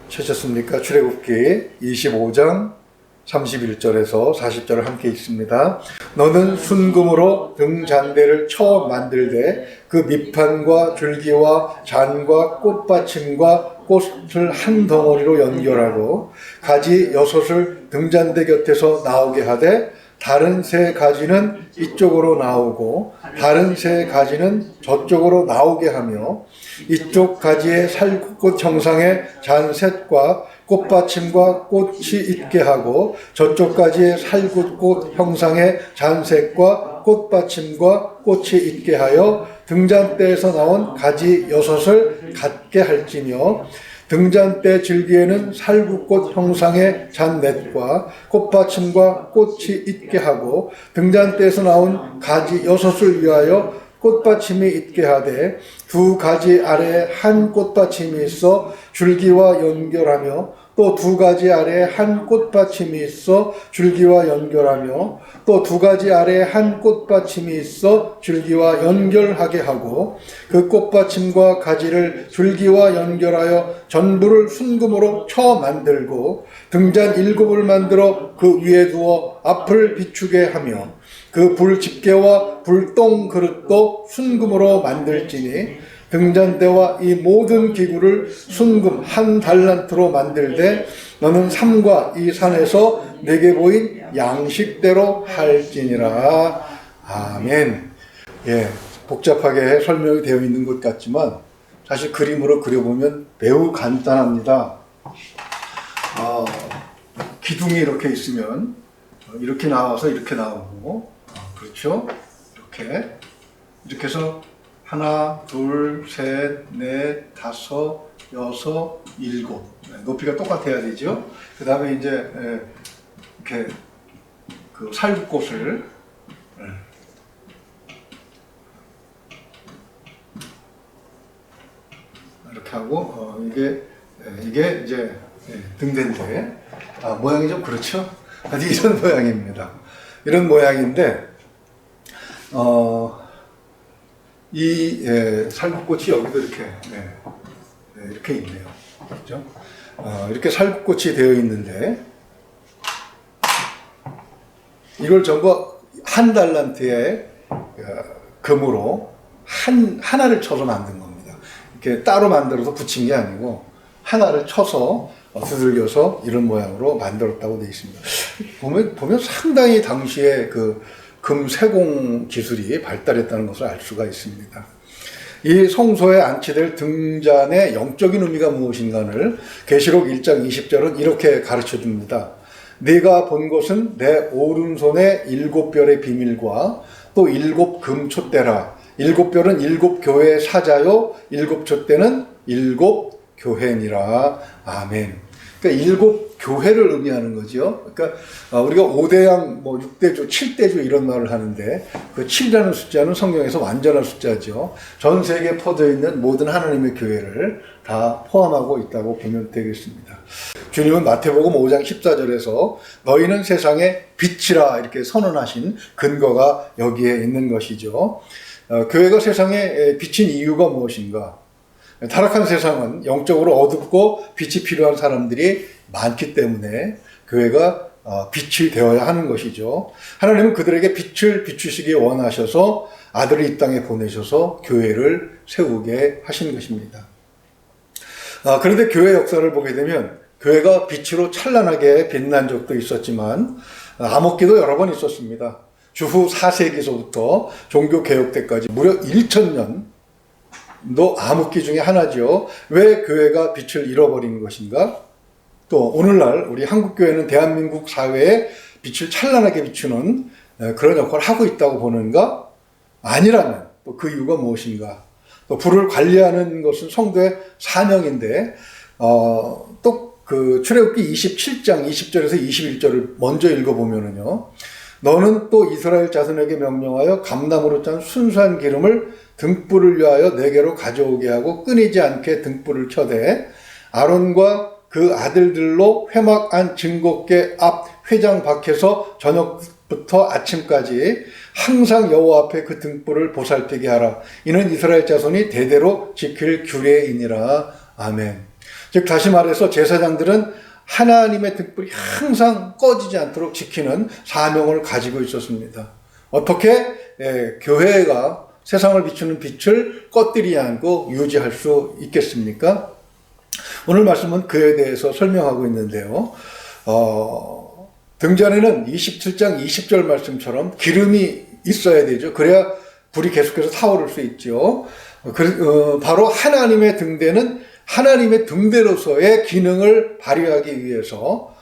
찾았습니까? 출애굽기 25장 31절에서 40절을 함께 읽습니다. 너는 순금으로 등잔대를 쳐 만들되 그 밑판과 줄기와 잔과 꽃받침과 꽃을 한 덩어리로 연결하고 가지 6을 등잔대 곁에서 나오게 하되 다른 3가지는 이쪽으로 나오고 다른 3가지는 저쪽으로 나오게 하며 이쪽 가지에 살구꽃 형상의 잔셋과 꽃받침과 꽃이 있게 하고 저쪽 가지에 살구꽃 형상의 잔셋과 꽃받침과 꽃이 있게 하여 등잔대에서 나온 가지 6을 갖게 할지며 등잔대 줄기에는 살구꽃 형상의 잔넷과 꽃받침과 꽃이 있게 하고 등잔대에서 나온 가지 6을 위하여 꽃받침이 있게 하되 2가지 아래에 한 꽃받침이 있어 줄기와 연결하며 또 2가지 아래에 한 꽃받침이 있어 줄기와 연결하며 또 2가지 아래에 한 꽃받침이 있어 줄기와 연결하게 하고 그 꽃받침과 가지를 줄기와 연결하여 전부를 순금으로 쳐 만들고 등잔 7을 만들어 그 위에 두어 앞을 비추게 하며 그 불 집게와 불똥 그릇도 순금으로 만들지니 등잔대와 이 모든 기구를 순금 1달란트로 만들되 너는 산과 이 산에서 내게 보인 양식대로 할지니라. 아멘. 예, 복잡하게 설명이 되어 있는 것 같지만 사실 그림으로 그려보면 매우 간단합니다. 기둥이 이렇게 있으면 이렇게 나와서 이렇게 나오고, 그렇죠? 이렇게 해서 하나, 둘, 셋, 넷, 다섯, 여섯, 일곱. 높이가 똑같아야 되죠. 그 다음에 이제 이렇게 그 살구꽃을 이렇게 하고 이게 이제 등대인데 모양이 좀 그렇죠. 이런 모양입니다. 이런 모양인데 이 살구꽃이 여기도 이렇게 있네요. 그렇죠? 이렇게 살구꽃이 되어 있는데 이걸 전부 1달란트의 금으로 하나를 쳐서 만든 겁니다. 이렇게 따로 만들어서 붙인 게 아니고 하나를 쳐서 두들겨서 이런 모양으로 만들었다고 되어 있습니다. 보면 상당히 당시에 그 금 세공 기술이 발달했다는 것을 알 수가 있습니다. 이 성소에 안치될 등잔의 영적인 의미가 무엇인가를 계시록 1장 20절은 이렇게 가르쳐 줍니다. 네가 본 것은 내 오른손의 7별의 비밀과 또 7금 촛대라. 7별은 7교회의 사자요 7촛대는 7교회니라. 아멘. 그러니까 7교회를 의미하는 거죠. 그러니까 우리가 5대양, 6대조, 7대조 이런 말을 하는데 그 7이라는 숫자는 성경에서 완전한 숫자죠. 전 세계에 퍼져 있는 모든 하나님의 교회를 다 포함하고 있다고 보면 되겠습니다. 주님은 마태복음 5장 14절에서 너희는 세상의 빛이라 이렇게 선언하신 근거가 여기에 있는 것이죠. 교회가 세상에 비친 이유가 무엇인가? 타락한 세상은 영적으로 어둡고 빛이 필요한 사람들이 많기 때문에 교회가 빛이 되어야 하는 것이죠. 하나님은 그들에게 빛을 비추시기 원하셔서 아들을 이 땅에 보내셔서 교회를 세우게 하신 것입니다. 그런데 교회 역사를 보게 되면 교회가 빛으로 찬란하게 빛난 적도 있었지만 암흑기도 여러 번 있었습니다. 주후 4세기서부터 종교개혁 때까지 무려 1000년 너 암흑기 중에 하나죠. 왜 교회가 빛을 잃어버린 것인가? 또 오늘날 우리 한국교회는 대한민국 사회에 빛을 찬란하게 비추는 그런 역할을 하고 있다고 보는가? 아니라면 또 그 이유가 무엇인가? 또 불을 관리하는 것은 성도의 사명인데 또 그 출애굽기 27장 20절에서 21절을 먼저 읽어보면은요. 너는 또 이스라엘 자손에게 명령하여 감나무로 짠 순수한 기름을 등불을 위하여 내게로 가져오게 하고 끊이지 않게 등불을 켜되 아론과 그 아들들로 회막 안 증거궤 앞 회장 밖에서 저녁부터 아침까지 항상 여호와 앞에 그 등불을 보살피게 하라. 이는 이스라엘 자손이 대대로 지킬 규례이니라. 아멘. 즉 다시 말해서 제사장들은 하나님의 등불이 항상 꺼지지 않도록 지키는 사명을 가지고 있었습니다. 어떻게 교회가 세상을 비추는 빛을 꺼뜨리지 않고 유지할 수 있겠습니까? 오늘 말씀은 그에 대해서 설명하고 있는데요. 등잔에는 27장 20절 말씀처럼 기름이 있어야 되죠. 그래야 불이 계속해서 타오를 수 있죠. 바로 하나님의 등대는 하나님의 등대로서의 기능을 발휘하기 위해서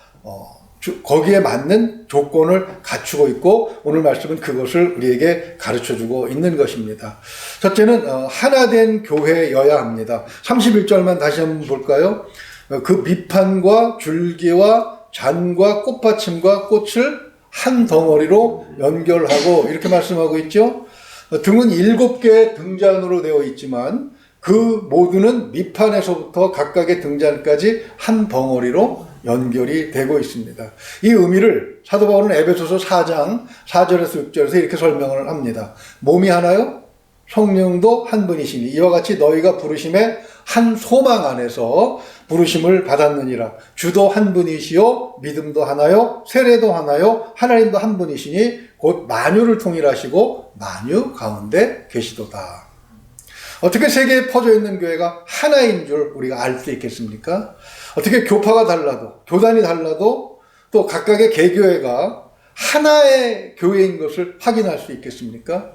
거기에 맞는 조건을 갖추고 있고 오늘 말씀은 그것을 우리에게 가르쳐주고 있는 것입니다. 첫째는 하나된 교회여야 합니다. 31절만 다시 한번 볼까요? 그 밑판과 줄기와 잔과 꽃받침과 꽃을 한 덩어리로 연결하고 이렇게 말씀하고 있죠. 등은 7개의 등잔으로 되어 있지만 그 모두는 밑판에서부터 각각의 등잔까지 한 덩어리로 연결이 되고 있습니다. 이 의미를 사도 바울은 에베소서 4장 4절에서 6절에서 이렇게 설명을 합니다. 몸이 하나요? 성령도 한 분이시니 이와 같이 너희가 부르심의 한 소망 안에서 부르심을 받았느니라. 주도 한 분이시요 믿음도 하나요 세례도 하나요 하나님도 한 분이시니 곧 만유를 통일하시고 만유 가운데 계시도다. 어떻게 세계에 퍼져 있는 교회가 하나인 줄 우리가 알 수 있겠습니까? 어떻게 교파가 달라도 교단이 달라도 또 각각의 개교회가 하나의 교회인 것을 확인할 수 있겠습니까?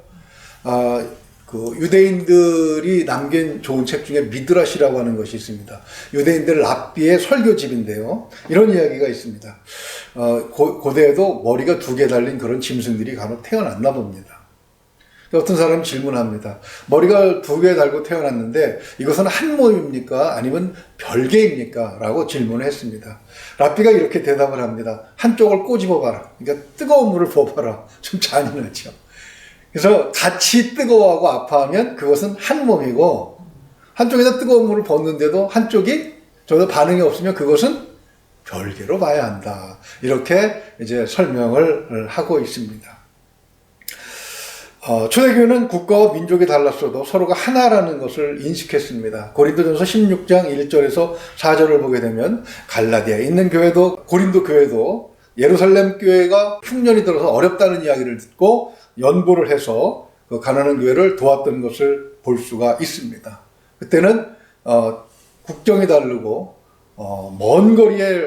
그 유대인들이 남긴 좋은 책 중에 미드라시라고 하는 것이 있습니다. 유대인들 랍비의 설교집인데요. 이런 이야기가 있습니다. 고대에도 머리가 2개 달린 그런 짐승들이 간혹 태어났나 봅니다. 어떤 사람이 질문합니다. 머리가 2개 달고 태어났는데 이것은 한 몸입니까? 아니면 별개입니까? 라고 질문을 했습니다. 랍비가 이렇게 대답을 합니다. 한쪽을 꼬집어봐라. 그러니까 뜨거운 물을 부어봐라. 좀 잔인하죠. 그래서 같이 뜨거워하고 아파하면 그것은 한 몸이고 한쪽에다 뜨거운 물을 붓는데도 한쪽이 전혀 반응이 없으면 그것은 별개로 봐야 한다. 이렇게 이제 설명을 하고 있습니다. 초대교회는 국가와 민족이 달랐어도 서로가 하나라는 것을 인식했습니다. 고린도전서 16장 1절에서 4절을 보게 되면 갈라디아에 있는 교회도 고린도 교회도 예루살렘 교회가 흉년이 들어서 어렵다는 이야기를 듣고 연보를 해서 그 가난한 교회를 도왔던 것을 볼 수가 있습니다. 그때는 국경이 다르고 먼 거리에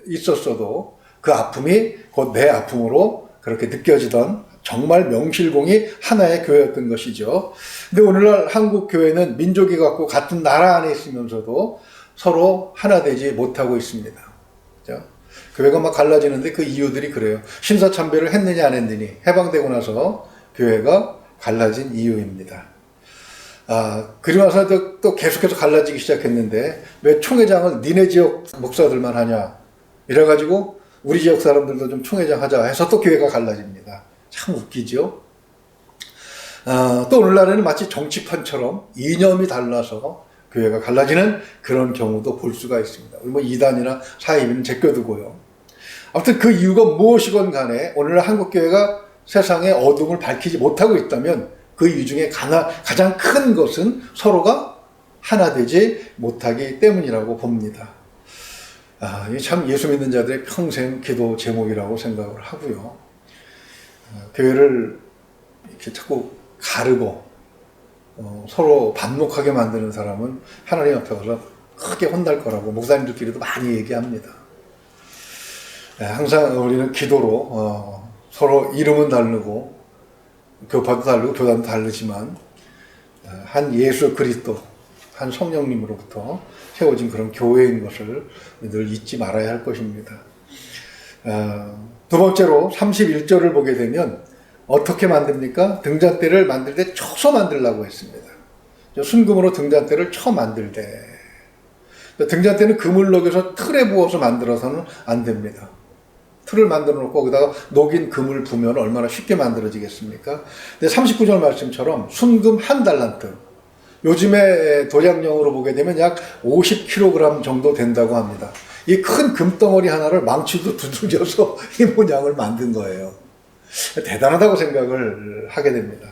있었어도 그 아픔이 곧 내 아픔으로 그렇게 느껴지던 정말 명실공히 하나의 교회였던 것이죠. 근데 오늘날 한국 교회는 민족이 갖고 같은 나라 안에 있으면서도 서로 하나 되지 못하고 있습니다. 그렇죠? 교회가 막 갈라지는데 그 이유들이 그래요. 신사참배를 했느냐 안 했느니 해방되고 나서 교회가 갈라진 이유입니다. 그리고 나서 또 계속해서 갈라지기 시작했는데 왜 총회장을 니네 지역 목사들만 하냐 이래가지고 우리 지역 사람들도 좀 총회장 하자 해서 또 교회가 갈라집니다. 참 웃기죠. 또 오늘날에는 마치 정치판처럼 이념이 달라서 교회가 갈라지는 그런 경우도 볼 수가 있습니다. 뭐 이단이나 사이비는 제껴두고요. 아무튼 그 이유가 무엇이건 간에 오늘날 한국교회가 세상의 어둠을 밝히지 못하고 있다면 그 이유 중에 가장 큰 것은 서로가 하나 되지 못하기 때문이라고 봅니다. 이게 참 예수 믿는 자들의 평생 기도 제목이라고 생각을 하고요. 교회를 이렇게 자꾸 가르고 서로 반목하게 만드는 사람은 하나님 앞에 가서 크게 혼날 거라고 목사님들끼리도 많이 얘기합니다. 항상 우리는 기도로 서로 이름은 다르고 교파도 다르고 교단도 다르지만 한 예수 그리스도 한 성령님으로부터 세워진 그런 교회인 것을 늘 잊지 말아야 할 것입니다. 두 번째로 31절을 보게 되면 어떻게 만듭니까? 등잔대를 만들 때 쳐서 만들라고 했습니다. 순금으로 등잔대를 쳐 만들 때 등잔대는 금을 녹여서 틀에 부어서 만들어서는 안 됩니다. 틀을 만들어 놓고 거기다가 녹인 금을 부으면 얼마나 쉽게 만들어지겠습니까? 근데 39절 말씀처럼 순금 한 달란트, 요즘에 도장용으로 보게 되면 약 50kg 정도 된다고 합니다. 이 큰 금덩어리 하나를 망치도 두들겨서 이 모양을 만든 거예요. 대단하다고 생각을 하게 됩니다.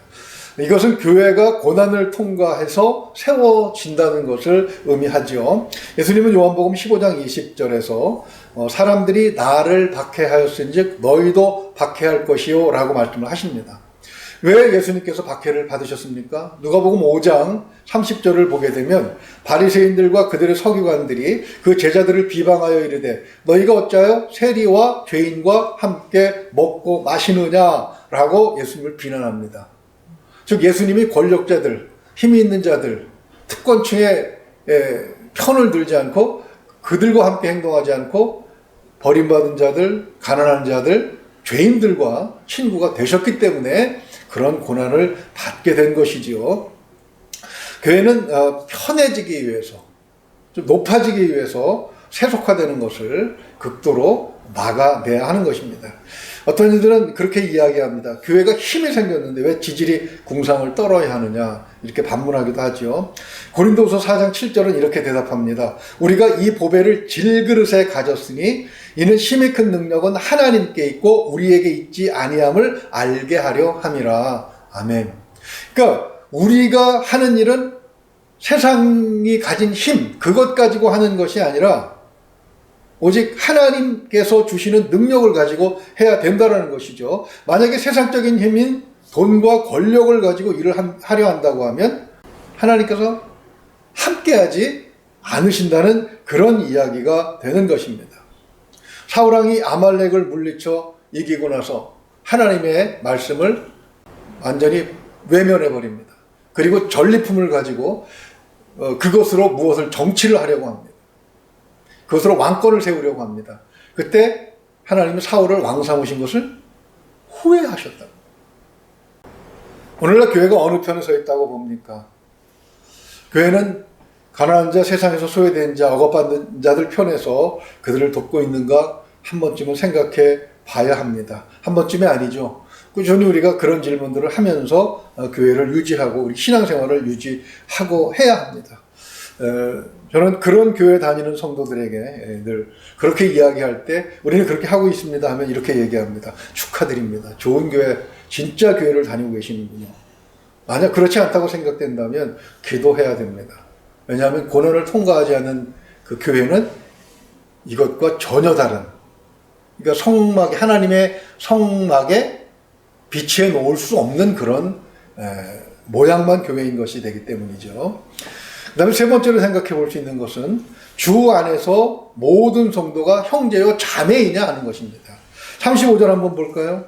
이것은 교회가 고난을 통과해서 세워진다는 것을 의미하죠. 예수님은 요한복음 15장 20절에서 사람들이 나를 박해하였은즉 너희도 박해할 것이요 라고 말씀을 하십니다. 왜 예수님께서 박해를 받으셨습니까? 누가복음 5장 30절을 보게 되면 바리새인들과 그들의 서기관들이 그 제자들을 비방하여 이르되 너희가 어찌하여 세리와 죄인과 함께 먹고 마시느냐라고 예수님을 비난합니다. 즉 예수님이 권력자들, 힘이 있는 자들, 특권층의 편을 들지 않고 그들과 함께 행동하지 않고 버림받은 자들, 가난한 자들, 죄인들과 친구가 되셨기 때문에 그런 고난을 받게 된 것이지요. 교회는 편해지기 위해서, 좀 높아지기 위해서 세속화되는 것을 극도로 막아내야 하는 것입니다. 어떤 이들은 그렇게 이야기합니다. 교회가 힘이 생겼는데 왜 지질이 궁상을 떨어야 하느냐 이렇게 반문하기도 하죠. 고린도후서 4장 7절은 이렇게 대답합니다. 우리가 이 보배를 질그릇에 가졌으니 이는 힘이 큰 능력은 하나님께 있고 우리에게 있지 아니함을 알게 하려 함이라. 아멘. 그러니까 우리가 하는 일은 세상이 가진 힘, 그것 가지고 하는 것이 아니라 오직 하나님께서 주시는 능력을 가지고 해야 된다는 것이죠. 만약에 세상적인 힘인 돈과 권력을 가지고 일을 하려 한다고 하면 하나님께서 함께하지 않으신다는 그런 이야기가 되는 것입니다. 사울왕이 아말렉을 물리쳐 이기고 나서 하나님의 말씀을 완전히 외면해 버립니다. 그리고 전리품을 가지고 그것으로 무엇을 정치를 하려고 합니다. 그것으로 왕권을 세우려고 합니다. 그때 하나님은 사울을 왕 삼으신 것을 후회하셨다. 오늘날 교회가 어느 편에 서 있다고 봅니까? 교회는 가난한 자, 세상에서 소외된 자, 억압받는 자들 편에서 그들을 돕고 있는가 한 번쯤은 생각해 봐야 합니다. 한 번쯤이 아니죠. 꾸준히 우리가 그런 질문들을 하면서 교회를 유지하고 우리 신앙생활을 유지하고 해야 합니다. 저는 그런 교회 다니는 성도들에게 늘 그렇게 이야기할 때 우리는 그렇게 하고 있습니다 하면 이렇게 얘기합니다. 축하드립니다. 좋은 교회, 진짜 교회를 다니고 계시는군요. 만약 그렇지 않다고 생각된다면 기도해야 됩니다. 왜냐하면 고난을 통과하지 않은 그 교회는 이것과 전혀 다른, 그러니까 성막에, 하나님의 성막에 비치해 놓을 수 없는 그런 모양만 교회인 것이 되기 때문이죠. 그 다음에 세 번째로 생각해 볼 수 있는 것은 주 안에서 모든 성도가 형제요 자매이냐 하는 것입니다. 35절 한번 볼까요?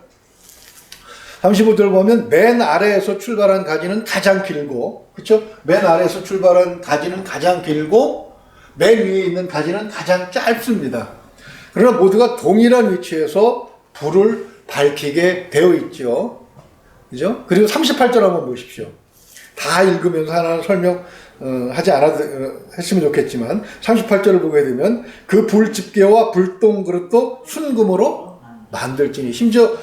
35절 보면 맨 아래에서 출발한 가지는 가장 길고, 그렇죠? 맨 아래에서 출발한 가지는 가장 길고 맨 위에 있는 가지는 가장 짧습니다. 그러나 모두가 동일한 위치에서 불을 밝히게 되어 있죠. 그죠? 그리고 38절 한번 보십시오. 다 읽으면서 하나는 설명하지 않아도 했으면 좋겠지만 38절을 보게 되면 그 불집게와 불똥 그릇도 순금으로 만들지니, 심지어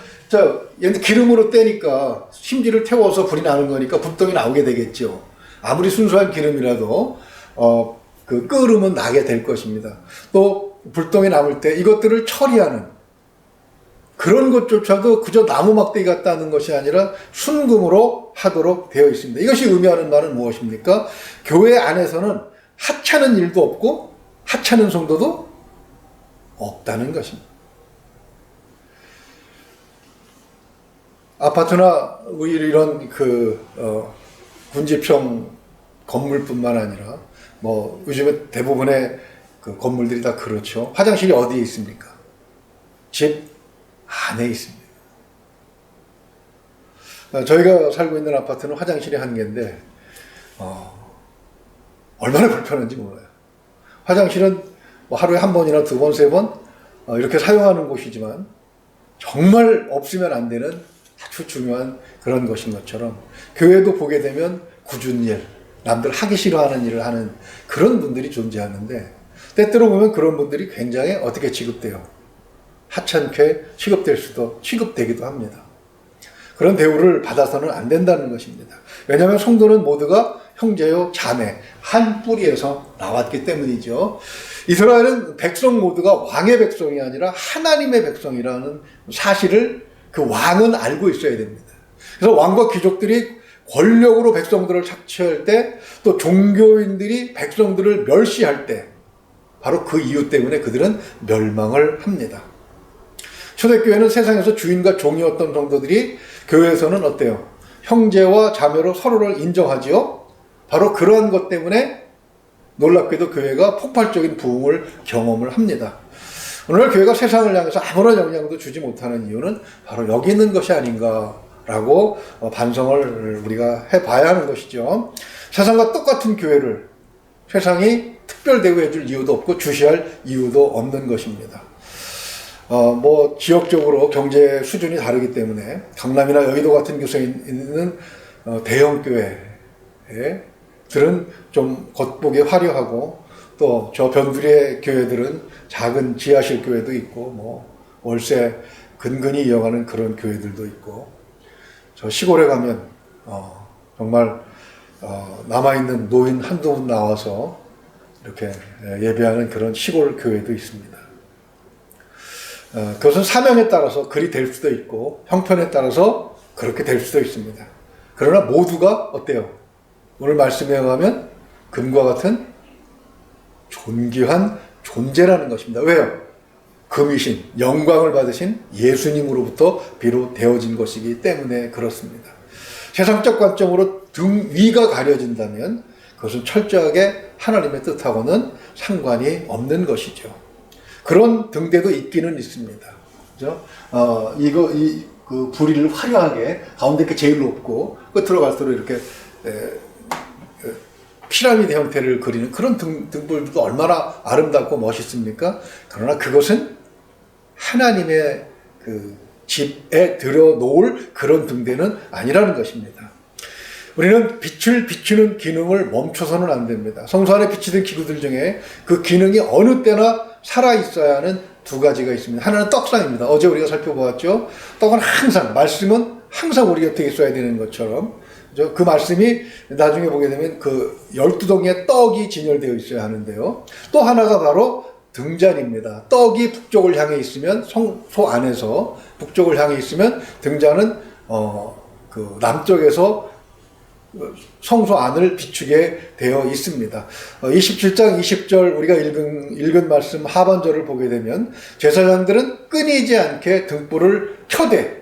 기름으로 떼니까 심지를 태워서 불이 나는 거니까 불똥이 나오게 되겠죠. 아무리 순수한 기름이라도 그 끓으면 나게 될 것입니다. 또 불똥이 남을 때 이것들을 처리하는 그런 것조차도 그저 나무 막대기 같다 하는 것이 아니라 순금으로 하도록 되어 있습니다. 이것이 의미하는 말은 무엇입니까? 교회 안에서는 하찮은 일도 없고 하찮은 성도도 없다는 것입니다. 아파트나 이런 군집형 건물뿐만 아니라 요즘에 대부분의 그 건물들이 다 그렇죠. 화장실이 어디에 있습니까? 집 안에 있습니다. 저희가 살고 있는 아파트는 화장실이 한 개인데 얼마나 불편한지 몰라요. 화장실은 하루에 한 번이나 두 번, 세 번 이렇게 사용하는 곳이지만 정말 없으면 안 되는 아주 중요한 그런 것인 것처럼 교회도 보게 되면 굳은 일, 남들 하기 싫어하는 일을 하는 그런 분들이 존재하는데 때때로 보면 그런 분들이 굉장히 어떻게 취급돼요? 하찮게 취급되기도 합니다. 그런 대우를 받아서는 안 된다는 것입니다. 왜냐하면 성도는 모두가 형제요 자매, 한 뿌리에서 나왔기 때문이죠. 이스라엘은 백성 모두가 왕의 백성이 아니라 하나님의 백성이라는 사실을 그 왕은 알고 있어야 됩니다. 그래서 왕과 귀족들이 권력으로 백성들을 착취할 때, 또 종교인들이 백성들을 멸시할 때, 바로 그 이유 때문에 그들은 멸망을 합니다. 초대교회는 세상에서 주인과 종이었던 성도들이 교회에서는 어때요? 형제와 자매로 서로를 인정하지요. 바로 그러한 것 때문에 놀랍게도 교회가 폭발적인 부흥을 경험을 합니다. 오늘날 교회가 세상을 향해서 아무런 영향도 주지 못하는 이유는 바로 여기 있는 것이 아닌가라고 반성을 우리가 해봐야 하는 것이죠. 세상과 똑같은 교회를 세상이 특별 대우해줄 이유도 없고 주시할 이유도 없는 것입니다. 지역적으로 경제 수준이 다르기 때문에 강남이나 여의도 같은 곳에 있는 대형 교회들은 좀 겉보기 화려하고, 또 저 변두리의 교회들은 작은 지하실 교회도 있고, 월세 근근히 이어가는 그런 교회들도 있고, 저 시골에 가면 정말 남아있는 노인 한두 분 나와서 이렇게 예배하는 그런 시골 교회도 있습니다. 그것은 사명에 따라서 그리 될 수도 있고 형편에 따라서 그렇게 될 수도 있습니다. 그러나 모두가 어때요? 오늘 말씀에 의하면 금과 같은 존귀한 존재라는 것입니다. 왜요? 금이신 영광을 받으신 예수님으로부터 비롯되어진 것이기 때문에 그렇습니다. 세상적 관점으로 등 위가 가려진다면 그것은 철저하게 하나님의 뜻하고는 상관이 없는 것이죠. 그런 등대도 있기는 있습니다. 그죠? 그 부리를 화려하게 가운데 게 제일 높고 끝으로 갈수록 이렇게 피라미드 형태를 그리는 그런 등불도 얼마나 아름답고 멋있습니까? 그러나 그것은 하나님의 그 집에 들여놓을 그런 등대는 아니라는 것입니다. 우리는 빛을 비추는 기능을 멈춰서는 안 됩니다. 성소 안에 비치던 기구들 중에 그 기능이 어느 때나 살아있어야 하는 두 가지가 있습니다. 하나는 떡상입니다. 어제 우리가 살펴보았죠. 떡은 항상, 말씀은 항상 우리 곁에 있어야 되는 것처럼, 그 말씀이 나중에 보게 되면 그 12덩이의 떡이 진열되어 있어야 하는데요. 또 하나가 바로 등잔입니다. 떡이 북쪽을 향해 있으면 성소 안에서 북쪽을 향해 있으면 등잔은 그 남쪽에서 성소 안을 비추게 되어 있습니다. 27장 20절 우리가 읽은 말씀 하반절을 보게 되면 제사장들은 끊이지 않게 등불을 켜되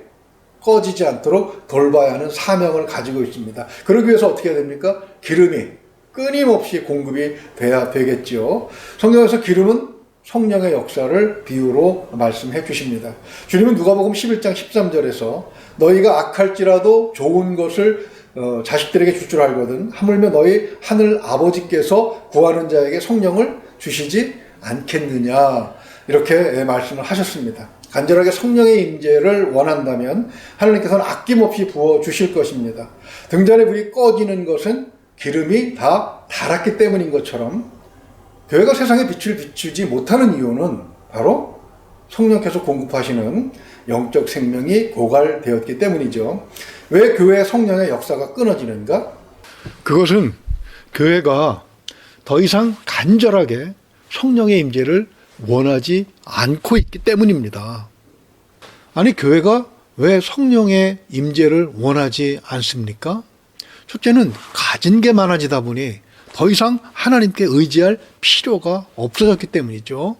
꺼지지 않도록 돌봐야 하는 사명을 가지고 있습니다. 그러기 위해서 어떻게 해야 됩니까? 기름이 끊임없이 공급이 돼야 되겠죠. 성경에서 기름은 성령의 역사를 비유로 말씀해 주십니다. 주님은 누가복음 11장 13절에서 너희가 악할지라도 좋은 것을 자식들에게 줄 줄 알거든 하물며 너희 하늘 아버지께서 구하는 자에게 성령을 주시지 않겠느냐, 이렇게 말씀을 하셨습니다. 간절하게 성령의 임재를 원한다면 하나님께서는 아낌없이 부어주실 것입니다. 등잔의 불이 꺼지는 것은 기름이 다 닳았기 때문인 것처럼 교회가 세상에 빛을 비추지 못하는 이유는 바로 성령께서 공급하시는 영적 생명이 고갈되었기 때문이죠. 왜 교회의 성령의 역사가 끊어지는가? 그것은 교회가 더 이상 간절하게 성령의 임재를 원하지 않고 있기 때문입니다. 아니, 교회가 왜 성령의 임재를 원하지 않습니까? 첫째는 가진 게 많아지다 보니 더 이상 하나님께 의지할 필요가 없어졌기 때문이죠.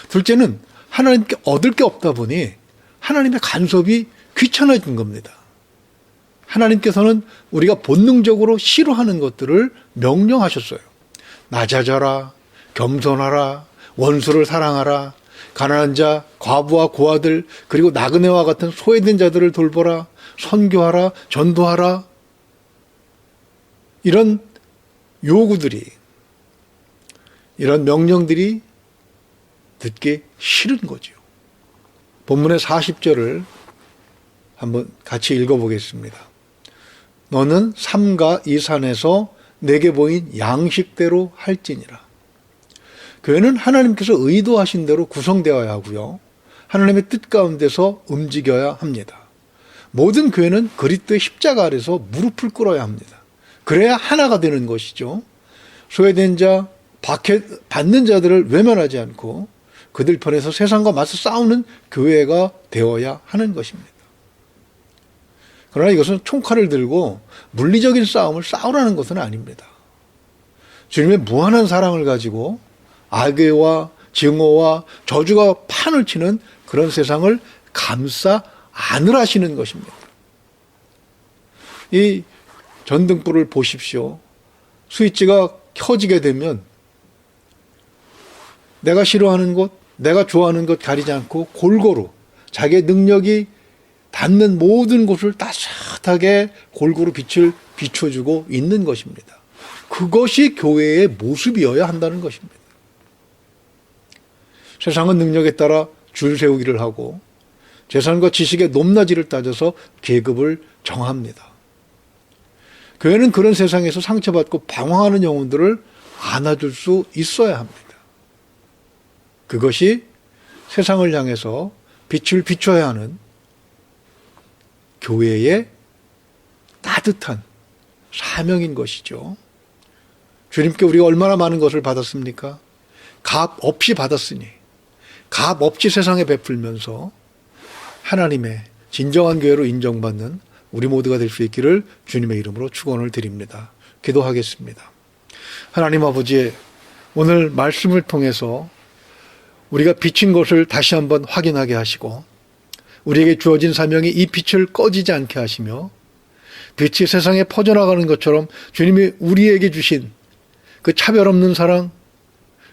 둘째는 하나님께 얻을 게 없다 보니 하나님의 간섭이 귀찮아진 겁니다. 하나님께서는 우리가 본능적으로 싫어하는 것들을 명령하셨어요. 낮아져라, 겸손하라, 원수를 사랑하라, 가난한 자, 과부와 고아들, 그리고 나그네와 같은 소외된 자들을 돌보라, 선교하라, 전도하라. 이런 요구들이, 이런 명령들이 듣기 싫은 거죠. 본문의 40절을 한번 같이 읽어보겠습니다. 너는 삼가 이 산에서 내게 보인 양식대로 할지니라. 교회는 하나님께서 의도하신 대로 구성되어야 하고요. 하나님의 뜻 가운데서 움직여야 합니다. 모든 교회는 그리스도의 십자가 아래서 무릎을 꿇어야 합니다. 그래야 하나가 되는 것이죠. 소외된 자, 받는 자들을 외면하지 않고 그들 편에서 세상과 맞서 싸우는 교회가 되어야 하는 것입니다. 그러나 이것은 총칼을 들고 물리적인 싸움을 싸우라는 것은 아닙니다. 주님의 무한한 사랑을 가지고 악의와 증오와 저주가 판을 치는 그런 세상을 감싸 안으라시는 것입니다. 이 전등불을 보십시오. 스위치가 켜지게 되면 내가 싫어하는 것, 내가 좋아하는 것 가리지 않고 골고루 자기의 능력이 닿는 모든 곳을 따뜻하게 골고루 빛을 비춰주고 있는 것입니다. 그것이 교회의 모습이어야 한다는 것입니다. 세상은 능력에 따라 줄 세우기를 하고 재산과 지식의 높낮이를 따져서 계급을 정합니다. 교회는 그런 세상에서 상처받고 방황하는 영혼들을 안아줄 수 있어야 합니다. 그것이 세상을 향해서 빛을 비춰야 하는 교회의 따뜻한 사명인 것이죠. 주님께 우리가 얼마나 많은 것을 받았습니까? 값 없이 받았으니 값 없이 세상에 베풀면서 하나님의 진정한 교회로 인정받는 우리 모두가 될 수 있기를 주님의 이름으로 축원을 드립니다. 기도하겠습니다. 하나님 아버지, 오늘 말씀을 통해서 우리가 비친 것을 다시 한번 확인하게 하시고 우리에게 주어진 사명이 이 빛을 꺼지지 않게 하시며 빛이 세상에 퍼져나가는 것처럼 주님이 우리에게 주신 그 차별 없는 사랑,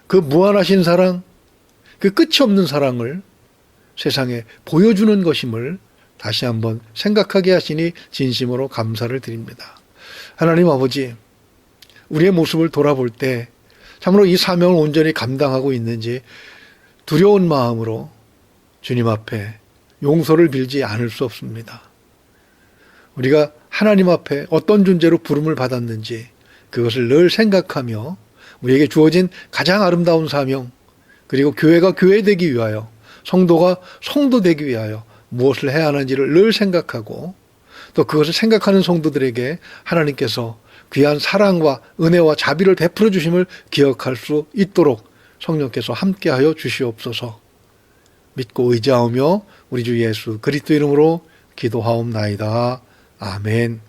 그 무한하신 사랑, 그 끝이 없는 사랑을 세상에 보여주는 것임을 다시 한번 생각하게 하시니 진심으로 감사를 드립니다. 하나님 아버지, 우리의 모습을 돌아볼 때 참으로 이 사명을 온전히 감당하고 있는지 두려운 마음으로 주님 앞에 용서를 빌지 않을 수 없습니다. 우리가 하나님 앞에 어떤 존재로 부름을 받았는지 그것을 늘 생각하며 우리에게 주어진 가장 아름다운 사명, 그리고 교회가 교회되기 위하여, 성도가 성도되기 위하여 무엇을 해야 하는지를 늘 생각하고 또 그것을 생각하는 성도들에게 하나님께서 귀한 사랑과 은혜와 자비를 베풀어 주심을 기억할 수 있도록 성령께서 함께하여 주시옵소서. 믿고 의지하오며 우리 주 예수 그리스도 이름으로 기도하옵나이다. 아멘.